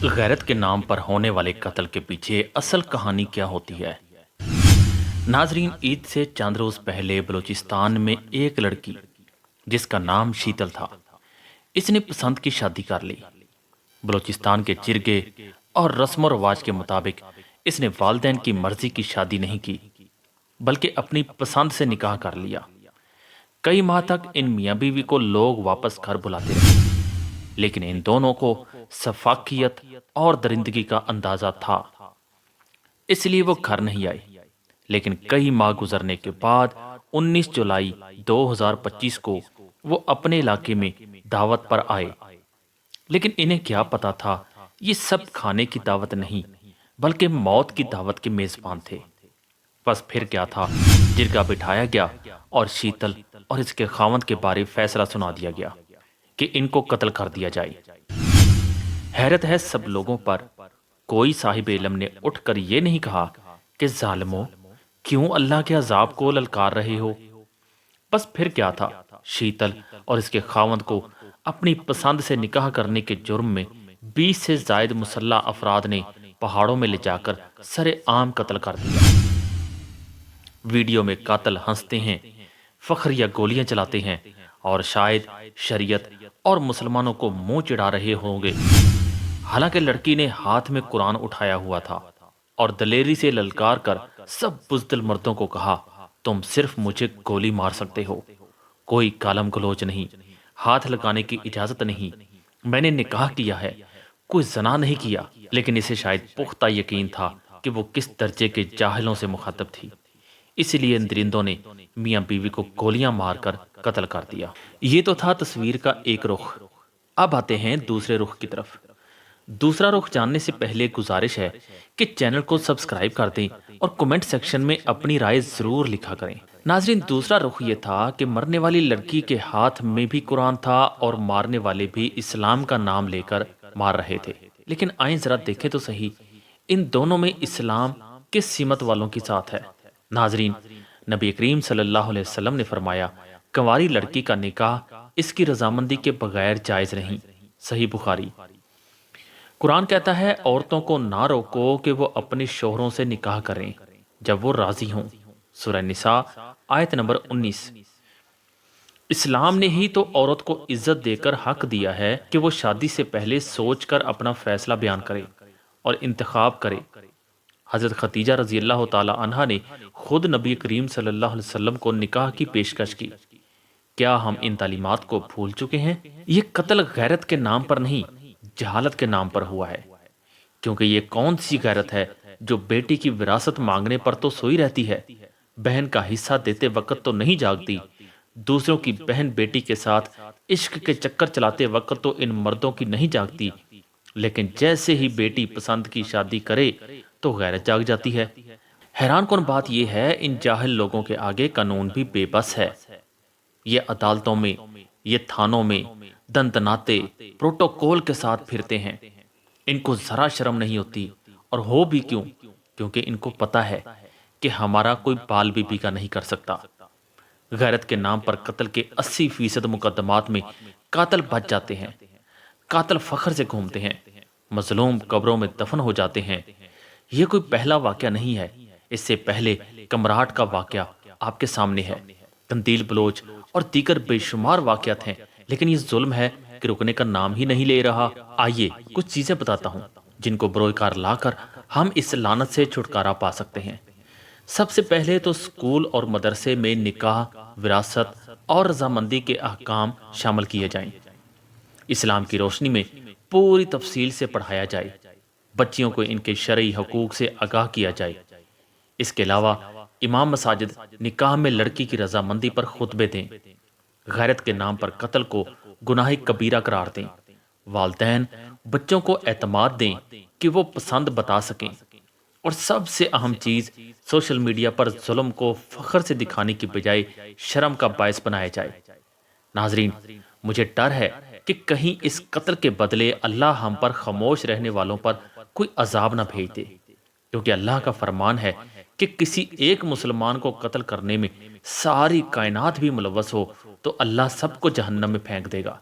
غیرت کے نام پر ہونے والے قتل کے پیچھے اصل کہانی کیا ہوتی ہے؟ ناظرین، عید سے چند روز پہلے بلوچستان میں ایک لڑکی جس کا نام شیتل تھا، اس نے پسند کی شادی کر لی۔ بلوچستان کے چرگے اور رسم و رواج کے مطابق اس نے والدین کی مرضی کی شادی نہیں کی بلکہ اپنی پسند سے نکاح کر لیا۔ کئی ماہ تک ان میاں بیوی کو لوگ واپس گھر بلاتے رہے، لیکن ان دونوں کو شفافیت اور درندگی کا اندازہ تھا، اس لیے وہ گھر نہیں آئے۔ لیکن کئی ماہ گزرنے کے بعد 19 جولائی 2025 کو وہ اپنے علاقے میں دعوت پر آئے، لیکن انہیں کیا پتا تھا یہ سب کھانے کی دعوت نہیں بلکہ موت کی دعوت کے میزبان تھے۔ بس پھر کیا تھا، جرگہ بٹھایا گیا اور شیتل اور اس کے خاوند کے بارے فیصلہ سنا دیا گیا کہ ان کو قتل کر دیا جائے۔ حیرت ہے سب لوگوں پر، کوئی صاحب علم نے اٹھ کر یہ نہیں کہا کہ ظالموں، کیوں اللہ کے عذاب کو للکار رہے ہو؟ بس پھر کیا تھا، شیتل اور اس کے خاوند کو اپنی پسند سے نکاح کرنے کے جرم میں 20 سے زائد مسلح افراد نے پہاڑوں میں لے جا کر سر عام قتل کر دیا۔ ویڈیو میں قاتل ہنستے ہیں، فخر یا گولیاں چلاتے ہیں اور شاید شریعت اور مسلمانوں کو منہ چڑھا رہے ہوں گے۔ حالانکہ لڑکی نے ہاتھ میں قرآن اٹھایا ہوا تھا اور دلیری سے للکار کر سب بزدل مردوں کو کہا، تم صرف مجھے گولی مار سکتے ہو، کوئی کالم گلوچ نہیں، ہاتھ لگانے کی اجازت نہیں، میں نے نکاح کیا ہے، کوئی زنا نہیں کیا۔ لیکن اسے شاید پختہ یقین تھا کہ وہ کس درجے کے جاہلوں سے مخاطب تھی، اس لیے ان درندوں نے میاں بیوی کو گولیاں مار کر قتل کر دیا۔ یہ تو تھا تصویر کا ایک رخ، اب آتے ہیں دوسرے رخ کی طرف۔ دوسرا رخ جاننے سے پہلے گزارش ہے کہ چینل کو سبسکرائب کر دیں اور کمنٹ سیکشن میں اپنی رائے ضرور لکھا کریں۔ ناظرین، دوسرا رخ یہ تھا کہ مرنے والی لڑکی کے ہاتھ میں بھی قرآن تھا اور مارنے والے بھی اسلام کا نام لے کر مار رہے تھے۔ لیکن آئیں ذرا دیکھیں تو صحیح، ان دونوں میں اسلام کس سمت والوں کے ساتھ ہے؟ ناظرین، نبی کریم صلی اللہ علیہ وسلم نے فرمایا، کنواری لڑکی کا نکاح اس کی رضامندی کے بغیر جائز نہیں۔ صحیح بخاری۔ قرآن کہتا ہے، عورتوں کو نہ روکو کہ وہ اپنے شوہروں سے نکاح کریں جب وہ راضی ہوں۔ سورہ نساء آیت نمبر 19۔ اسلام نے ہی تو عورت کو عزت دے کر حق دیا ہے کہ وہ شادی سے پہلے سوچ کر اپنا فیصلہ بیان کرے اور انتخاب کرے۔ حضرت خدیجہ رضی اللہ تعالی عنہا نے خود نبی کریم صلی اللہ علیہ وسلم کو نکاح کی پیشکش کی۔ کیا ہم ان تعلیمات کو بھول چکے ہیں؟ یہ قتل غیرت کے نام پر نہیں، جہالت کے نام پر ہوا ہے، کیونکہ یہ کون سی غیرت ہے جو بیٹی کی وراثت مانگنے پر تو سوئی رہتی ہے، بہن کا حصہ دیتے وقت تو نہیں جاگتی، دوسروں کی بہن بیٹی کے ساتھ عشق کے چکر چلاتے وقت تو ان مردوں کی نہیں جاگتی، لیکن جیسے ہی بیٹی پسند کی شادی کرے تو غیرت جاگ جاتی ہے۔ حیران کن بات یہ ہے، ان جاہل لوگوں کے آگے قانون بھی بے بس ہے۔ یہ عدالتوں میں، یہ تھانوں میں دندناتے پروٹوکول کے ساتھ پھرتے ہیں، ان کو ذرا شرم نہیں ہوتی، اور ہو بھی کیوں، کیونکہ ان کو پتا ہے کہ ہمارا کوئی بال بھی بیگا نہیں کر سکتا۔ غیرت کے نام پر قتل کے 80% مقدمات میں قاتل بچ جاتے ہیں، قاتل فخر سے گھومتے ہیں، مظلوم قبروں میں دفن ہو جاتے ہیں۔ یہ کوئی پہلا واقعہ نہیں ہے، اس سے پہلے کمراٹ کا واقعہ آپ کے سامنے ہے، قندیل بلوچ اور دیگر بے شمار واقعات ہیں، لیکن یہ ظلم ہے کہ رکنے کا نام ہی نہیں لے رہا۔ آئیے کچھ چیزیں بتاتا ہوں جن کو بروئے کار لا کر ہم اس لعنت سے چھٹکارا پا سکتے ہیں۔ سب سے پہلے تو اسکول اور مدرسے میں نکاح، وراثت اور رضامندی کے احکام شامل کیے جائیں، اسلام کی روشنی میں پوری تفصیل سے پڑھایا جائے، بچیوں کو ان کے شرعی حقوق سے آگاہ کیا جائے۔ اس کے علاوہ امام مساجد نکاح میں لڑکی کی رضامندی پر خطبے دیں، غیرت کے نام پر قتل کو گناہ کبیرہ قرار دیں، والدین بچوں کو اعتماد دیں کہ وہ پسند بتا سکیں، اور سب سے اہم چیز، سوشل میڈیا پر ظلم کو فخر سے دکھانے کی بجائے شرم کا باعث بنایا جائے۔ ناظرین، مجھے ڈر ہے کہ کہیں اس قتل کے بدلے اللہ ہم پر خاموش رہنے والوں پر کوئی عذاب نہ بھیج دے، کیونکہ اللہ کا فرمان ہے کہ کسی ایک مسلمان کو قتل کرنے میں ساری کائنات بھی ملوث ہو تو اللہ سب کو جہنم میں پھینک دے گا۔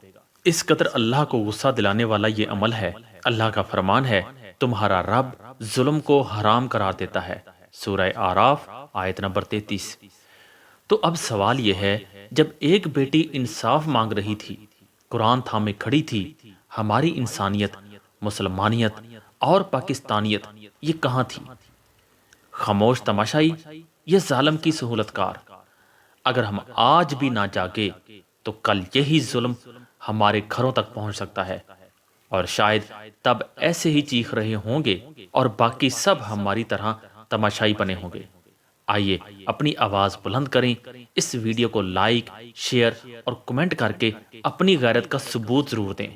اس قدر اللہ کو غصہ دلانے والا یہ عمل ہے اللہ کا فرمان ہے تمہارا رب ظلم کو حرام قرار دیتا ہے، سورہ آراف آیت نمبر 33۔ تو اب سوال یہ ہے، جب ایک بیٹی انصاف مانگ رہی تھی، قرآن تھامے کھڑی تھی، ہماری انسانیت، مسلمانیت اور پاکستانیت یہ کہاں تھی؟ خاموش تماشائی یہ ظالم کی سہولت کار۔ اگر ہم آج بھی نہ جاگے تو کل یہی ظلم ہمارے گھروں تک پہنچ سکتا ہے، اور شاید تب ایسے ہی چیخ رہے ہوں گے اور باقی سب ہماری طرح تماشائی بنے ہوں گے۔ آئیے اپنی آواز بلند کریں، اس ویڈیو کو لائک، شیئر اور کمنٹ کر کے اپنی غیرت کا ثبوت ضرور دیں۔